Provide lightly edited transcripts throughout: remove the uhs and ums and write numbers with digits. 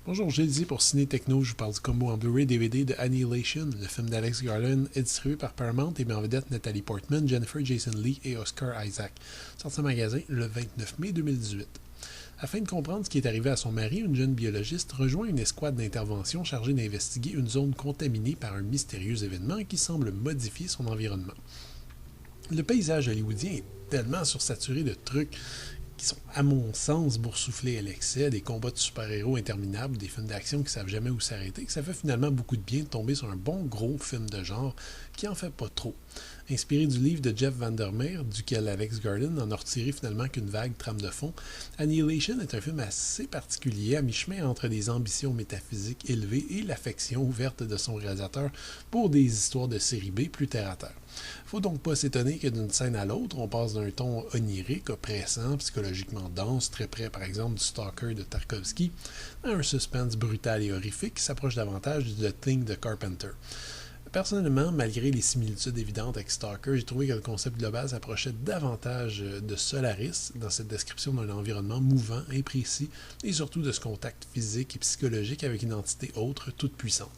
Bonjour, Gilles ici pour Ciné Techno. Je vous parle du combo en Blu-ray DVD de Annihilation. Le film d'Alex Garland est distribué par Paramount et met en vedette Natalie Portman, Jennifer Jason Leigh et Oscar Isaac. Sorti en magasin le 29 mai 2018. Afin de comprendre ce qui est arrivé à son mari, une jeune biologiste rejoint une escouade d'intervention chargée d'investiguer une zone contaminée par un mystérieux événement qui semble modifier son environnement. Le paysage hollywoodien est tellement sursaturé de trucs qui sont, à mon sens, boursouflés à l'excès, des combats de super-héros interminables, des films d'action qui savent jamais où s'arrêter, que ça fait finalement beaucoup de bien de tomber sur un bon gros film de genre qui en fait pas trop. Inspiré du livre de Jeff Vandermeer, duquel Alex Garland en a retiré finalement qu'une vague trame de fond, Annihilation est un film assez particulier, à mi-chemin entre des ambitions métaphysiques élevées et l'affection ouverte de son réalisateur pour des histoires de série B plus terre à terre. Faut donc pas s'étonner que d'une scène à l'autre, on passe d'un ton onirique, oppressant, psychologiquement dense, très près par exemple du Stalker de Tarkovsky, à un suspense brutal et horrifique qui s'approche davantage du The Thing de Carpenter. Personnellement, malgré les similitudes évidentes avec Stalker, j'ai trouvé que le concept global s'approchait davantage de Solaris dans cette description d'un environnement mouvant, imprécis et surtout de ce contact physique et psychologique avec une entité autre, toute puissante.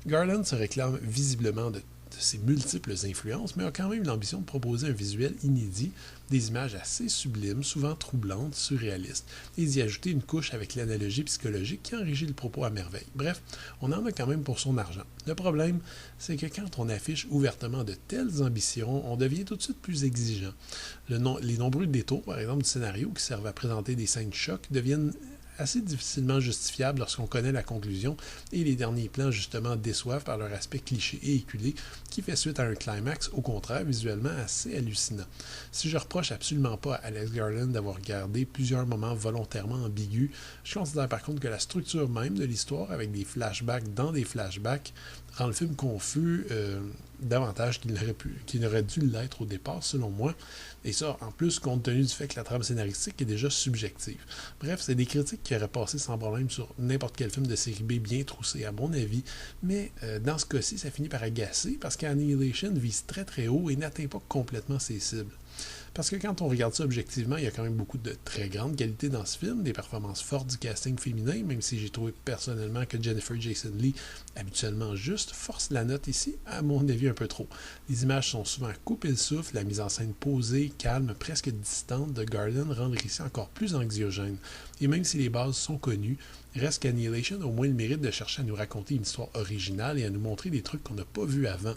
Garland se réclame visiblement de ses multiples influences, mais a quand même l'ambition de proposer un visuel inédit, des images assez sublimes, souvent troublantes, surréalistes, et d'y ajouter une couche avec l'analogie psychologique qui enrichit le propos à merveille. Bref, on en a quand même pour son argent. Le problème, c'est que quand on affiche ouvertement de telles ambitions, on devient tout de suite plus exigeant. Les nombreux détours, par exemple, du scénario qui servent à présenter des scènes chocs deviennent assez difficilement justifiable lorsqu'on connaît la conclusion, et les derniers plans justement déçoivent par leur aspect cliché et éculé qui fait suite à un climax au contraire visuellement assez hallucinant. Si je reproche absolument pas à Alex Garland d'avoir gardé plusieurs moments volontairement ambigus, je considère par contre que la structure même de l'histoire avec des flashbacks dans des flashbacks rend le film confus davantage qu'il n'aurait dû l'être au départ selon moi, et ça en plus compte tenu du fait que la trame scénaristique est déjà subjective. Bref, c'est des critiques qui auraient passé sans problème sur n'importe quel film de série B bien troussé à mon avis, mais dans ce cas-ci ça finit par agacer parce qu'Annihilation vise très très haut et n'atteint pas complètement ses cibles. Parce que quand on regarde ça objectivement, il y a quand même beaucoup de très grandes qualités dans ce film, des performances fortes du casting féminin, même si j'ai trouvé personnellement que Jennifer Jason Leigh, habituellement juste, force la note ici, à mon avis un peu trop. Les images sont souvent coupées le souffle, la mise en scène posée, calme, presque distante de Garland rend le récit encore plus anxiogène. Et même si les bases sont connues, reste qu'Annihilation a au moins le mérite de chercher à nous raconter une histoire originale et à nous montrer des trucs qu'on n'a pas vus avant.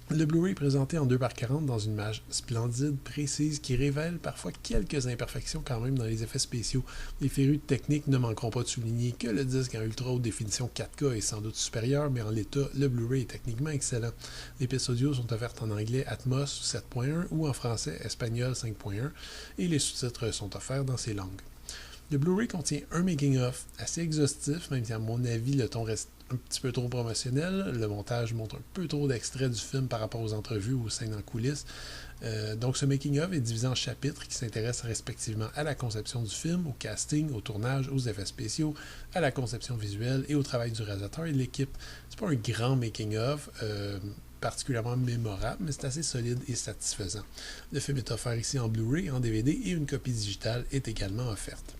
Le Blu-ray est présenté en 2:40 dans une image splendide, précise, qui révèle parfois quelques imperfections quand même dans les effets spéciaux. Les férus de technique ne manqueront pas de souligner que le disque en ultra haute définition 4K est sans doute supérieur, mais en l'état, le Blu-ray est techniquement excellent. Les pistes audio sont offertes en anglais Atmos 7.1 ou en français espagnol 5.1 et les sous-titres sont offerts dans ces langues. Le Blu-ray contient un making-of assez exhaustif, même si à mon avis le ton reste un petit peu trop promotionnel. Le montage montre un peu trop d'extraits du film par rapport aux entrevues ou aux scènes en coulisses. Donc ce making-of est divisé en chapitres qui s'intéressent respectivement à la conception du film, au casting, au tournage, aux effets spéciaux, à la conception visuelle et au travail du réalisateur et de l'équipe. C'est pas un grand making-of, particulièrement mémorable, mais c'est assez solide et satisfaisant. Le film est offert ici en Blu-ray, en DVD et une copie digitale est également offerte.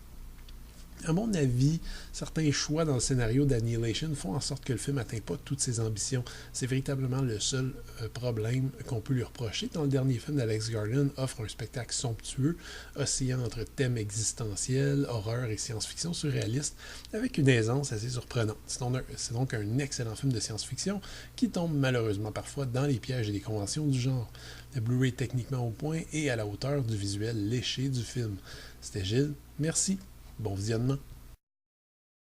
À mon avis, certains choix dans le scénario d'Annihilation font en sorte que le film n'atteint pas toutes ses ambitions. C'est véritablement le seul problème qu'on peut lui reprocher. Dans le dernier film d'Alex Garland offre un spectacle somptueux, oscillant entre thèmes existentiels, horreur et science-fiction surréaliste, avec une aisance assez surprenante. C'est donc un excellent film de science-fiction qui tombe malheureusement parfois dans les pièges et les conventions du genre. Le Blu-ray est techniquement au point et à la hauteur du visuel léché du film. C'était Gilles, merci. Bon visionnement.